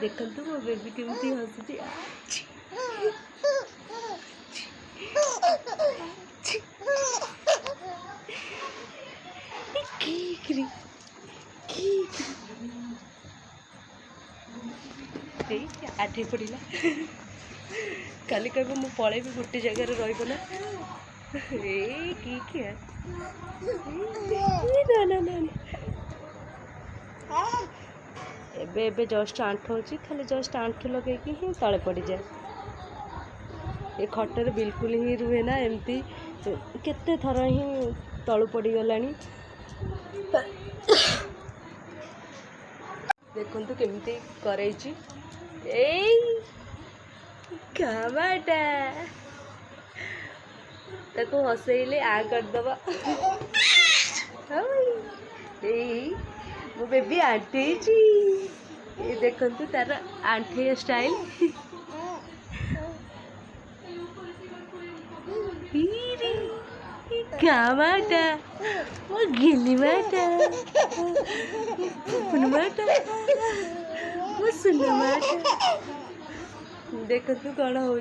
देखो मो बेबी केमती हसुची आठे पड़ा काली कह मु पलैबी गोटे जगार रहा क्या ना ना ना एबे एबे जस्ट आंठ होची खाली जस्ट आंठ लगे ही तले पड़ जाए ये खटर बिल्कुल ही रुहे ना एमती केते थर ही तलू पड़गला देखु केमती करैची खामाटा ताको हसैले आ करदबा मो बेबी आंटे ये देखु तार आंठे स्टाइल खामाटा वो गिली माटा माटा वो सुन माटा देखु कौन हो